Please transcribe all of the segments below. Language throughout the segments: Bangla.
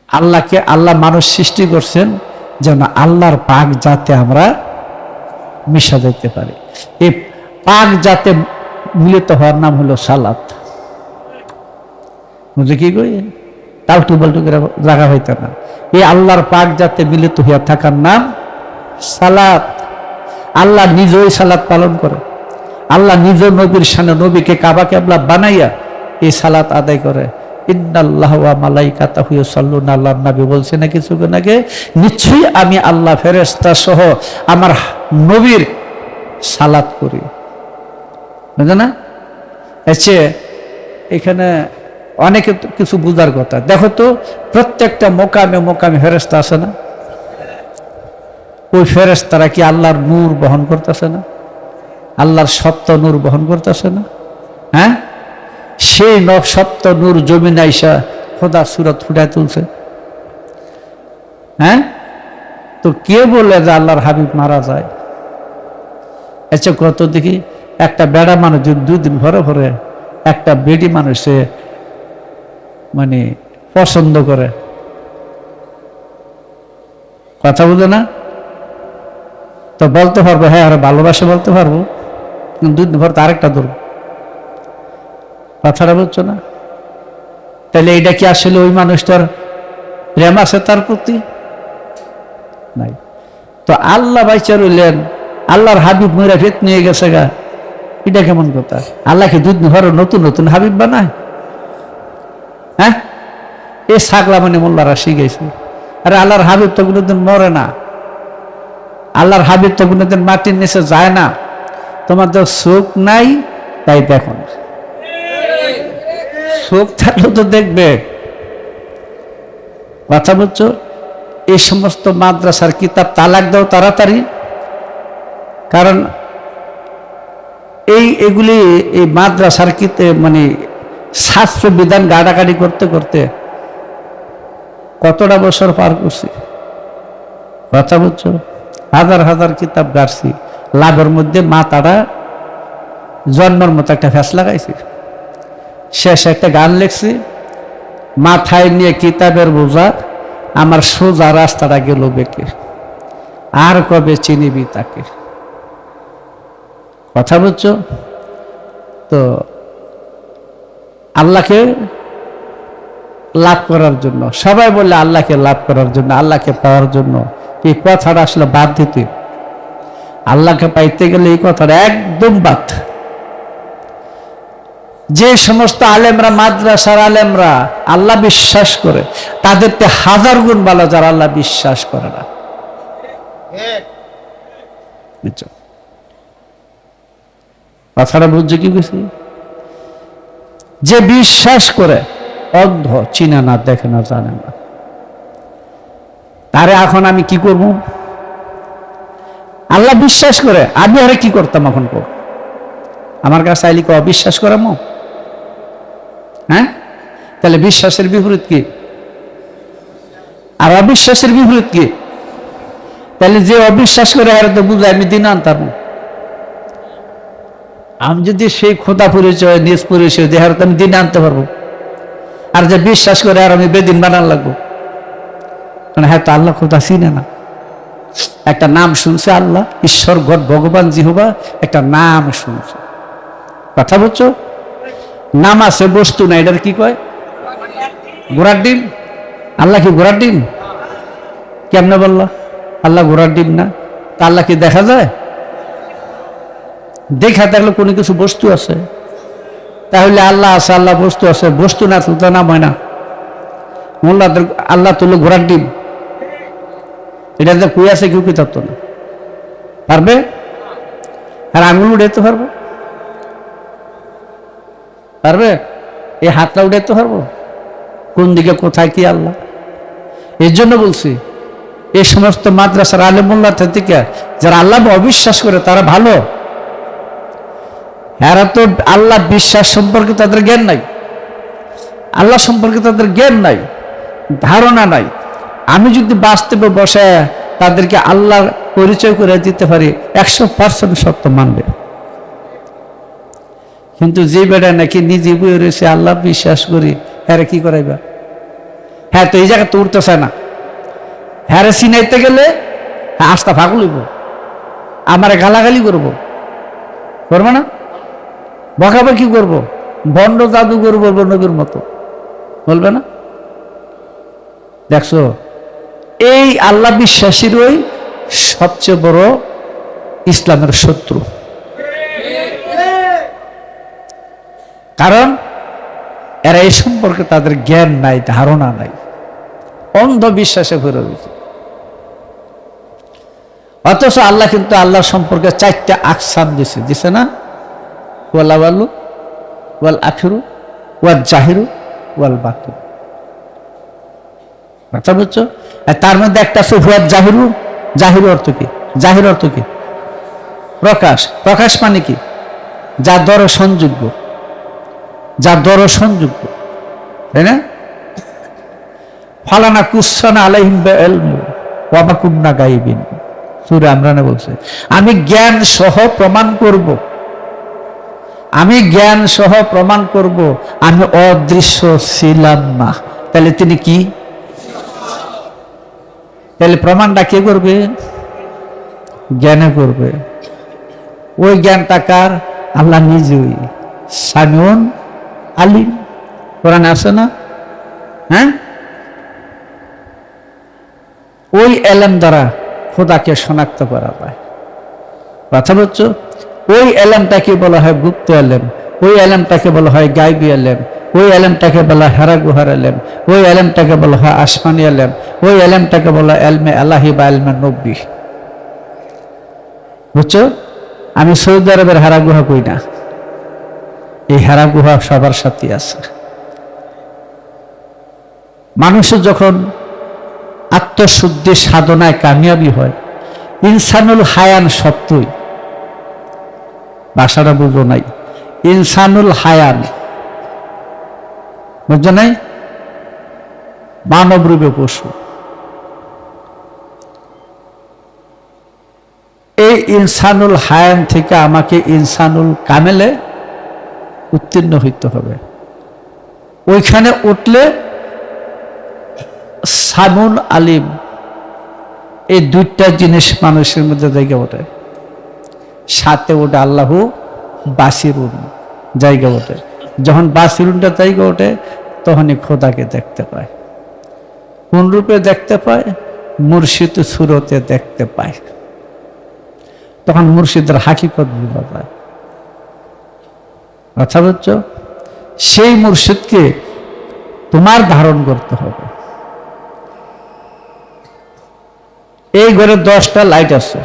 আল্লাহকে আল্লাহ মানুষ সৃষ্টি করছেন যেন আল্লাহর পাক যাতে আমরা মিশা যেতে পারি। এই পাক যাতে মিলিত হওয়ার নাম হলো সালাত। বুঝে কি কই টালটু বাল্টু করে জায়গা হইতে না। এই আল্লাহর পাক যাতে মিলিত হইয়া থাকার নাম সালাত। আল্লাহ নিজেই সালাত পালন করে। আল্লাহ নিজ নবীর শানে নবীকে কাবা কিবলা বানাইয়া এই সালাত আদায় করে। ইন্নাল্লাহু ওয়া মালাইকাতাহু ইউসাল্লুনা আলান নবী বলছে না কিছুক্ষণ আগে, নিশ্চয়ই আমি আল্লাহ ফেরেশতা সহ আমার নবীর সালাত করি। বুঝলে না? এখানে অনেকে কিছু বুঝার কথা। দেখো তো প্রত্যেকটা মোকামে মোকামে ফেরেশতা আছে না? ওই ফেরেশতারা কি আল্লাহর নূর বহন করতেছে না? আল্লাহর সত্য নূর বহন করতেছে না? হ্যাঁ, সেই সত্য নূর জমিন আইসা খোদা সুরত ফুটায় তুলছে। হ্যাঁ, তো কে বলে যে আল্লাহর হাবিব মারা যায়? আচ্ছা কত দেখি একটা বেড়া মানুষ দুদিন ভরে ভরে একটা বেডি মানুষে মানে পছন্দ করে, কথা বুঝে না? তো বলতে পারবো হ্যাঁ আর ভালোবাসে বলতে পারবো, দুদিন ভর তো আরেকটা ধরবো, কথাটা বুঝছো না? তাহলে এইটা কি আসলে ওই মানুষটার প্রেম আছে তার প্রতি? নাই। তো আল্লাহ বাইচা রইলেন, আল্লাহর হাবিব মইরা ফেত নিয়ে গেছে গা, এটা কেমন কথা? আল্লাহকে দুদিন ভর নতুন নতুন হাবিব বানায়? হ্যাঁ, এই ছাগলা মানে মোল্লারা শিখেছে। আরে আল্লাহর হাবিব তো কোনোদিন মরে না, আল্লাহর হাবিব তো কোনোদিন মাটির নিচে যায় না। তোমাদের চোখ নাই তাই দেখো না, চোখ থাকলে তো দেখবে, কথা বলছো? এই সমস্ত মাদ্রাসার কিতাব তালাক দাও তাড়াতাড়ি, কারণ এগুলি এই মাদ্রাসার মানে শাস্ত্র বিধান গাড়াগাড়ি করতে করতে কতটা বছর পার করছি, কথা বলছো? হাজার হাজার কিতাব গাড়ছি, লাভের মধ্যে মাথাটা জন্মের মতো একটা ফ্যাস লাগাইছি। শেষে একটা গান লিখছি, মাথায় নিয়ে কিতাবের বোঝা আমার সোজা রাস্তাটা গেল বেঁকে, আর কবে চিনিবি তাকে, কথা বলছো? তো আল্লাহকে লাভ করার জন্য সবাই বলে আল্লাহকে লাভ করার জন্য, আল্লাহকে পাওয়ার জন্য, এই কথাটা আসলে বাদ দিতে। আল্লাহকে পাইতে গেলে এই কথাটা একদম বাদ। যে সমস্ত আলেমরা মাদ্রাসার আলেমরা আল্লাহ বিশ্বাস করে, তাদেরকে হাজার গুণ ভালো যারা আল্লাহ বিশ্বাস করে না। কথাটা বুঝছে কি বুঝছি? যে বিশ্বাস করে অন্ধ, চিনে না, দেখে না, জানে না, তারে এখন আমি কি করব? আল্লাহ বিশ্বাস করে, আমি আরে কি করতাম এখন? আমার কাছে আইলি অবিশ্বাস করামো? হ্যাঁ, তাহলে বিশ্বাসের বিপরীত কি? আর অবিশ্বাসের বিপরীত কি? তাহলে যে অবিশ্বাস করে আর তো বুঝে আমি দিন আনতাম। আমি যদি সেই খোদা পরিচয়, নিজ পরিচয় দেহার তো আমি দিন আনতে পারবো, আর যে বিশ্বাস করে আর আমি বেদিন বানান লাগবো। মানে হ্যাঁ, তো আল্লাহ খোদা চিনে না, একটা নাম শুনছে আল্লাহ, ঈশ্বর, গড, ভগবান, জিহোবা, একটা নাম শুনছে, কথা বলছো? নাম আছে, বস্তু না, এটার কি কয়? ঘোড়ার ডিম। আল্লাহ কি ঘোড়ার ডিম? কেমনে বললো আল্লাহ ঘোড়ার ডিম না? তা আল্লাহ কি দেখা যায়? দেখা থাকলে কোনো কিছু বস্তু আছে, তাহলে আল্লাহ আছে, আল্লাহ বস্তু আছে, বস্তু না তো নাম হয় না। মোল্লাদের আল্লাহ তুলো ঘোড়ার ডিম, এটা যে কুই আছে কেউ কি থাকতো না, পারবে? আর আঙুল উঠাইতে পারবো? পারবে? এই হাতটা উঠাইতে পারবো? কোন দিকে কোথায় কি আল্লাহ? এর জন্য বলছি এই সমস্ত মাদ্রাসার আলেম মোল্লা থেকে যারা আল্লাহ অবিশ্বাস করে তারা ভালো, এরা তো আল্লাহ বিশ্বাস সম্পর্কে তাদের জ্ঞান নাই, আল্লাহ সম্পর্কে তাদের জ্ঞান নাই, ধারণা নাই। আমি যদি বাস্তবে বসে তাদেরকে আল্লাহ পরিচয় করে দিতে পারি, 100% সত্য মানবে। কিন্তু যে বেটা নাকি নিজে বই রয়েছে আল্লাহ বিশ্বাস করি, হ্যাঁ কি করাইবা? হ্যাঁ তো এই জায়গা তো উঠতেছে না, হ্যাঁ চিনাইতে গেলে আস্থা ফাঁক লইব, আমারে গালাগালি করবো, করবো না? বকাবকি করবো, বন্ড জাদু করবো নবীর মতো, বলবে না? দেখছো, এই আল্লাহ বিশ্বাসীরই সবচেয়ে বড় ইসলামের শত্রু। কারণ এরা এই সম্পর্কে তাদের জ্ঞান নাই, ধারণা নাই, অন্ধবিশ্বাসে ভরে রয়েছে। অথচ আল্লাহ কিন্তু আল্লাহর সম্পর্কে 4টা আকসাম দিছে না? ওয়াল আওয়ালু ওয়াল আখিরু ওয়াল জাহিরু ওয়াল বাতিন। আচ্ছা বুঝছো? তার মধ্যে একটা আছে হুয়াল জাহিরু। জাহির অর্থ কি? জাহির অর্থ কি? প্রকাশ। প্রকাশ মানে কি? যা দর্শনযোগ্য, যা দর্শনযোগ্য, তাই না? ফালানা কুসসানা আলাইহিম বিইলমি ওয়া মা কুননা গায়বিন, সূরা ইমরানে বলছে আমি জ্ঞান সহ প্রমাণ করব, আমি জ্ঞান সহ প্রমাণ করব আমি অদৃশ্য ছিলাম না। তাহলে তিনি কি? তাহলে প্রমাণটা কে করবে? জ্ঞানে করবে। ওই জ্ঞানটা কার? আল্লাহ নিজেই সামিউন আলিম। কোরআনে আছে না? হ্যাঁ, ওই এলেম দ্বারা খোদাকে শনাক্ত করা যায়। কথা বলছো? ওই এলেমটাকে বলা হয় গুপ্ত এলেম, ওই এলেমটাকে বলা হয় গায়বী এলেম, ওই এলেমটাকে বলা হয় হেরা গুহার এলেম, ওই এলেমটাকে বলা হয় আসমানি এলেম, ওই এলেমটাকে বলা হয় এলমে আলাহি বা এলমে নব্বী। বুঝছো? আমি সৌদি আরবের হেরা গুহা কই না, এই হেরা গুহা সবার সাথে আছে। মানুষের যখন আত্মশুদ্ধি সাধনায় কামিয়াবি হয়, ইনসানুল হায়ান সত্যই, ভাষাটা বুঝো নাই, ইনসানুল হায়ান বুঝছো নাই? মানব রূপে পশু। এই ইনসানুল হায়ান থেকে আমাকে ইনসানুল কামেলে উত্তীর্ণ হইতে হবে। ওইখানে উঠলে সামুন আলিম, এই 2টা জিনিস মানুষের মধ্যে জায়গা ওঠে। সাথে ওঠে আল্লাহু বাসিরুন, জায়গা ওঠে। যখন বাসিরুনটা জায়গা ওঠে তখনই খোদাকে দেখতে পায়। কোন রূপে দেখতে পায়? মুর্শিদ সুরতে দেখতে পায়। তখন মুর্শিদের হাকিকত বোঝা যায়। আচ্ছা বুঝছো? সেই মুর্শিদকে তোমার ধারণ করতে হবে। এই ঘরে 10টা লাইট আছে,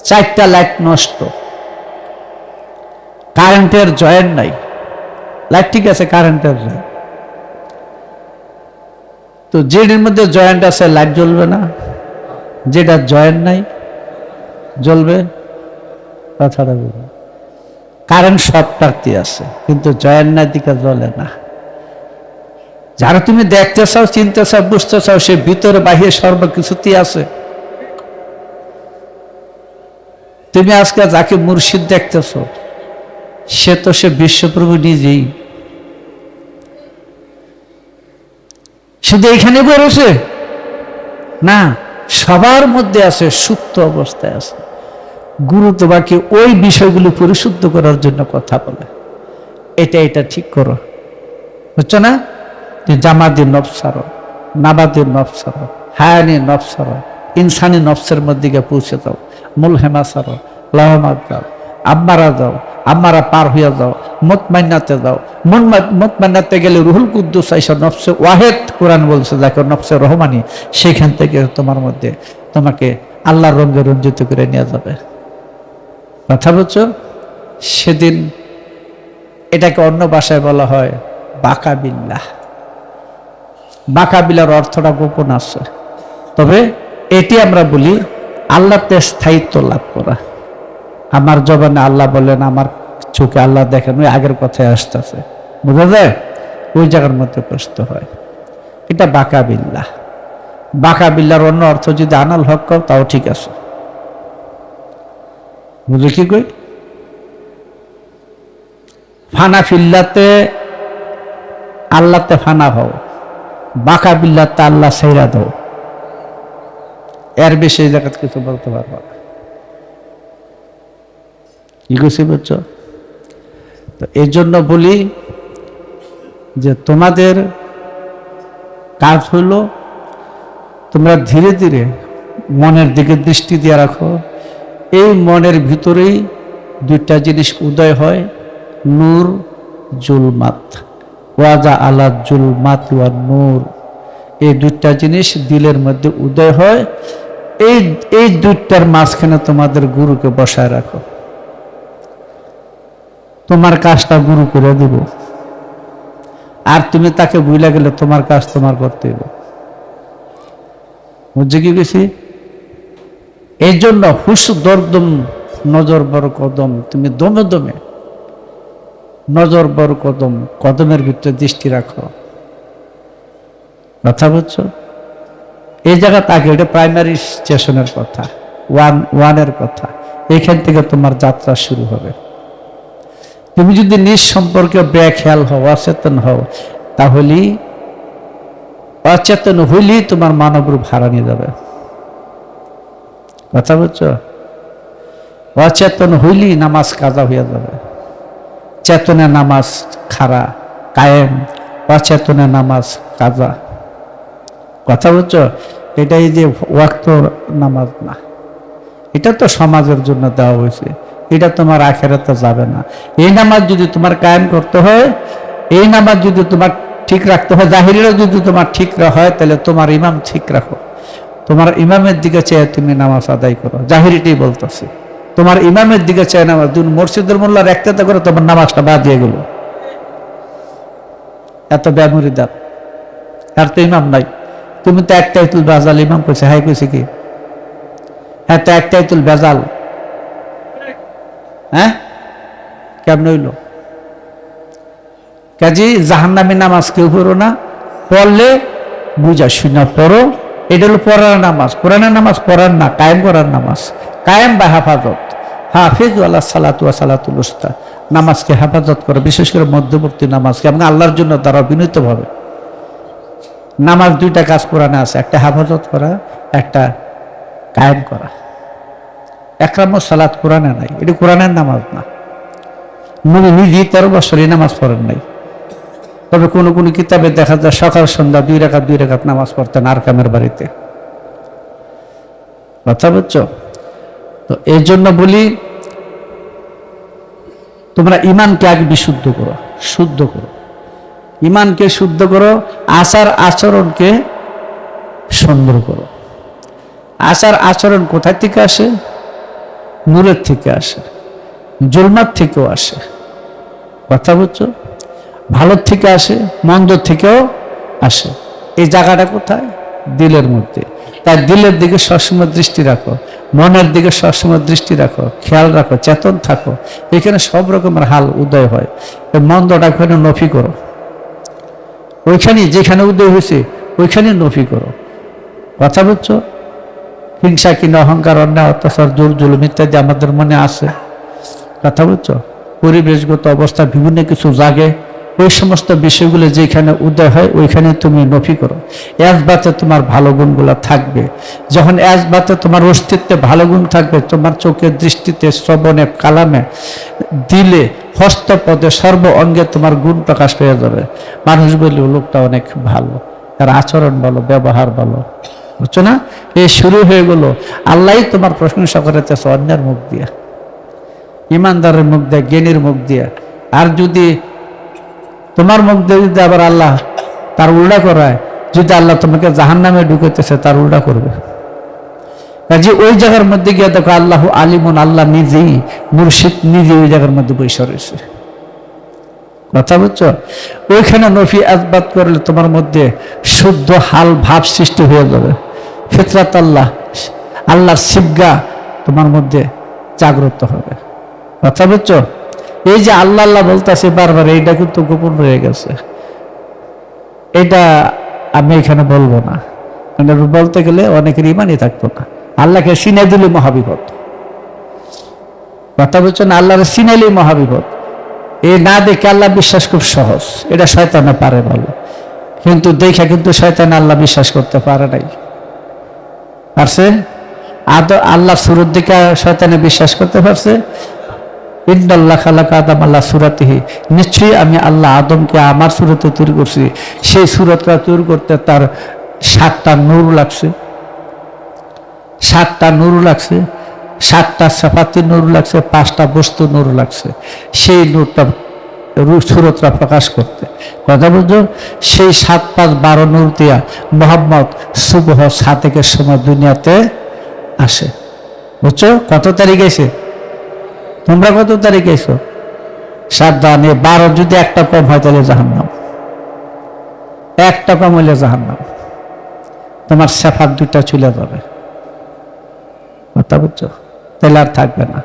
4টা লাইট নষ্ট, কারেন্টের জয়েন্ট নাই। লাইট ঠিক আছে, কারেন্টের জয়েন্ট, তো যেটার মধ্যে জয়েন্ট আছে লাইট জ্বলবে না, যেটা জয়েন্ট নাই জ্বলবে। কথাটা বুঝবে? কারেন্ট সব প্রার্থী আছে, কিন্তু জয়েন্ট নাই দিকে জ্বলে না। যারা তুমি দেখতে চাও, চিনতে চাও, বুঝতে চাও, সে ভিতরে বাহিরে সর্বকিছুতেই আছে। তুমি আজকে যাকে মুর্শিদ দেখতেছ, সে বিশ্বপ্রভু নিজেই। শুধু এইখানে বেরোছে না, সবার মধ্যে আছে, সুপ্ত অবস্থায় আছে। গুরু তোমাকে ওই বিষয়গুলো পরিশুদ্ধ করার জন্য কথা বলে, এটা ঠিক করো, বুঝছো না? জামাদি নফসার, নাবাদি নফসার, হায়ানি নফসার, ইনসানি নফসের মধ্যে গিয়ে পৌঁছে যাও। মুলহেমা সার, লাহমাত যাও, আম্মারা যাও, আম্মারা পার হইয়া যাও, মুতমাইন্নাতে যাও। মুতমাইন্নাতে গেলে রুহুল কুদ্দুস আইসা নফসে ওয়াহেদ, কোরআন বলছে যাকে নফসে রহমানি, সেখান থেকে তোমার মধ্যে তোমাকে আল্লাহর রঙে রঞ্জিত করে নিয়ে যাবে। কথা বলছো? সেদিন এটাকে অন্য ভাষায় বলা হয় বাকাবিল্লাহ। বাকাবিলার অর্থটা গোপন আছে, তবে এটি আমরা বলি আল্লাহতে স্থায়িত্ব লাভ করা। আমার জবানে আল্লাহ বলেন, আমার চোখে আল্লাহ দেখেন, ওই আগের কথায় আসতেছে, বুঝা যায়? ওই জায়গার মধ্যে প্রশ্ন হয়, এটা বাকাবিল্লাহ। বাকাবিল্লার অন্য অর্থ যদি আনাল হক কও তাও ঠিক আছে, বুঝো কি কই? ফানাফিল্লাতে আল্লাহতে ফানা হও, বাঁকা বিল্লাতে আল্লাহ সাইরা দাও, এর বেশি এই জায়গাতে কিছু বলতে পারবো না। কি বুঝছি বুঝছো? তো এই জন্য বলি যে তোমাদের কাজ হলো তোমরা ধীরে ধীরে মনের দিকে দৃষ্টি দিয়ে রাখো। এই মনের ভিতরেই দুইটা জিনিস উদয় হয়, নূর জুলমাত, ওয়াজা আলা জুলমাত ওয়া নূর। এই দুইটা জিনিস দিলের মধ্যে উদয় হয়। এই দুইটার মাঝখানে তোমাদের গুরুকে বসায় রাখো। তোমার কাজটা গুরু করে দিব, আর তুমি তাকে ভুলে গেলে তোমার কাজ তোমার করতে হবে। বুঝছে কি গেছি? এই জন্য হুশ দরদম নজর বড় কদম, তুমি দমে দমে নজর বড় কদম, কদমের ভিতরে দৃষ্টি রাখো। কথা বুঝছো? এই জায়গাতে আগে এটা প্রাইমারি স্টেশনের কথা, ওয়ানের কথা। এখান থেকে তোমার যাত্রা শুরু হবে। তুমি যদি নিজ সম্পর্কে বেখেয়াল হও, অচেতন হও, তাহলে অচেতন হইলেই তোমার মানব রূপ হারানিয়ে যাবে। কথা বুঝছো? অচেতন হইলেই নামাজ কাজা হইয়া যাবে। চেতনে নামাজ খাড়া কায়েম, অচেতনে নামাজ কাজা। কথা বুঝছো? এটাই যে ওয়াক্ত নামাজ না, এটা তো সমাজের জন্য দেওয়া হয়েছে, এটা তোমার আখেরাতে যাবে না। এই নামাজ যদি তোমার কায়েম করতে হয়, এই নামাজ যদি তোমার ঠিক রাখতে হয়, জাহিরিরা যদি তোমার ঠিক হয়, তাহলে তোমার ইমাম ঠিক রাখো। তোমার ইমামের দিকে চেয়ে তুমি নামাজ আদায় করো। জাহিরিটাই বলতেছে, তোমার ইমামের দিকে চেয়ে নামাজ। তুমি মসজিদের মোল্লা রাখতে করে তোমার নামাজটা বাদ দিয়ে গেল। এত ব্যামরিদার, আর তো ইমাম নাই। তুমি তো একটাই তুল বেজাল, ইমাম কইছে হাই কইছে কি? হ্যাঁ, তো একটাই তুল বেজাল। হ্যাঁ, কেমন হইল? কাজী জাহান্নামী নামাজ কেউ পড়ো না, পড়লে বুঝা শুনা পড়ো। এটা হলো পড়ার নামাজ। কোরআনের নামাজ পড়ার না, কায়েম করার নামাজ। কায়েম বা হেফাজত, হাফিজ আল্লাহ সালাতু ওয়া সালাতুল উস্তা। নামাজকে হেফাজত করো, বিশেষ করে মধ্যবর্তী নামাজকে, এবং আল্লাহর জন্য তারা বিনীতভাবে। নামাজ দুইটা কাজ কোরআনে আছে, একটা হেফাজত করা, একটা কায়েম করা। একরামুস সালাত কোরআনে নাই, এটা কোরআনের নামাজ না। নবী নিজে 13 বছর এই নামাজ পড়েন নাই। তবে কোনো কোনো কিতাবে দেখা যায় সকাল সন্ধ্যা 2 রাকাত নামাজ পড়তেন আরকামের বাড়িতে। কথা বুঝছো? তো এই জন্য বলি, তোমরা ইমানকে আগে বিশুদ্ধ করো, শুদ্ধ করো। ইমানকে শুদ্ধ করো, আচার আচরণকে সুন্দর করো। আচার আচরণ কোথায় থেকে আসে? নূরের থেকে আসে, জুলমাত থেকেও আসে। কথা বুঝছো? ভালোর থেকে আসে, মন্দর থেকেও আসে। এই জায়গাটা কোথায়? দিলের মধ্যে। তাই দিলের দিকে সবসময় দৃষ্টি রাখো, মনের দিকে সবসময় দৃষ্টি রাখো, খেয়াল রাখো, চেতন থাকো। এখানে সব রকমের হাল উদয় হয়। মন্দটা ওখানে নফি করো, ওইখানে যেখানে উদয় হয়েছে ওইখানে নফি করো। কথা বুঝছো? হিংসা কিনা অহংকার, অন্যায়, অত্যাচার, জোর জুলুম ইত্যাদি আমাদের মনে আছে। কথা বুঝছো? পরিবেশগত অবস্থা বিভিন্ন কিছু জাগে, ওই সমস্ত বিষয়গুলো যেখানে উদয় হয় ওইখানে তুমি নফি করো। এজবাতে তোমার ভালো গুণগুলো থাকবে। যখন এজবাতে তোমার অস্তিত্বে ভালো গুণ থাকবে, তোমার চোখের দৃষ্টিতে, শ্রবণে, কালামে, দিলে, হস্তপদে, সর্ব অঙ্গে তোমার গুণ প্রকাশ পেয়ে যাবে। মানুষ বললে লোকটা অনেক ভালো, তার আচরণ ভালো, ব্যবহার ভালো। বুঝছো না? এই শুরু হয়ে গেল। আল্লাহ তোমার প্রশংসা করেছে অন্যের মুখ দিয়ে, ইমানদারের মুখ দিয়ে, জ্ঞানীর মুখ দিয়ে। আর যদি তোমার মুখ দিয়ে যদি আবার আল্লাহ তার উল্টা করায়, যদি আল্লাহ তোমাকে জাহান্নামে ঢুকাইতেছে, তার উল্টা করবে। কাজে ওই জায়গার মধ্যে গিয়ে দেখো আল্লাহ আলিমুন, আল্লাহ নিজেই মুর্শিদ, নিজে ওই জায়গার মধ্যে বসে রয়েছে। কথা বুঝছো? ওইখানে নফি আজবাত করলে তোমার মধ্যে শুদ্ধ হাল ভাব সৃষ্টি হয়ে যাবে। ফিতরাত আল্লাহ, আল্লাহর সিবগা তোমার মধ্যে জাগ্রত হবে। কথা বুঝছো? এই যে আল্লাহ আল্লাহ বলতেছে বারবার, এইটা কিন্তু গোপন রয়ে গেছে। এটা আমি এখানে বলবো না, মানে বলতে গেলে অনেকের ইমানই থাকতো না। আল্লাহকে সিনে দিলে মহাবিপদ। কথা বুঝছো না? আল্লাহরে সিনাইলে মহাবিপদ। এই না দেখে আল্লাহ বিশ্বাস খুব সহজ, এটা শয়তানে পারে ভালো, কিন্তু দেখে কিন্তু শয়তান আল্লাহ বিশ্বাস করতে পারে নাই। পারছে? আল্লাহ সুরত দিকে শয়তানে বিশ্বাস করতে পারছে? ইন্নাল্লাহ খালাকা আদম আল্লাহ সুরাতিহি, নিশ্চয়ই আমি আল্লাহ আদমকে আমার সুরতে তৈরি করছি। সেই সুরতটা তৈরি করতে তার 7টা নূর লাগছে, 7টা নূর লাগছে, 7টা সাফাতি নূর লাগছে, 5টা বস্তু নূর লাগছে সেই নূরটা সুরতটা প্রকাশ করতে। কথা বুঝছো? সেই 7, 5, 12 নূর দিয়া মোহাম্মদ সুবহ সাদেকের সময় দুনিয়াতে আসে। বুঝছো? কত তারিখ এসে? তোমরা কত তারিখ এসো? সাবধানে, 12 যদি একটা কম হয় তাহলে জাহান্নাম, একটা কম হইলে জাহান্নাম, তোমার সেফাত 2টা চলে যাবে। কথা বুঝছো? তাহলে আর থাকবে না।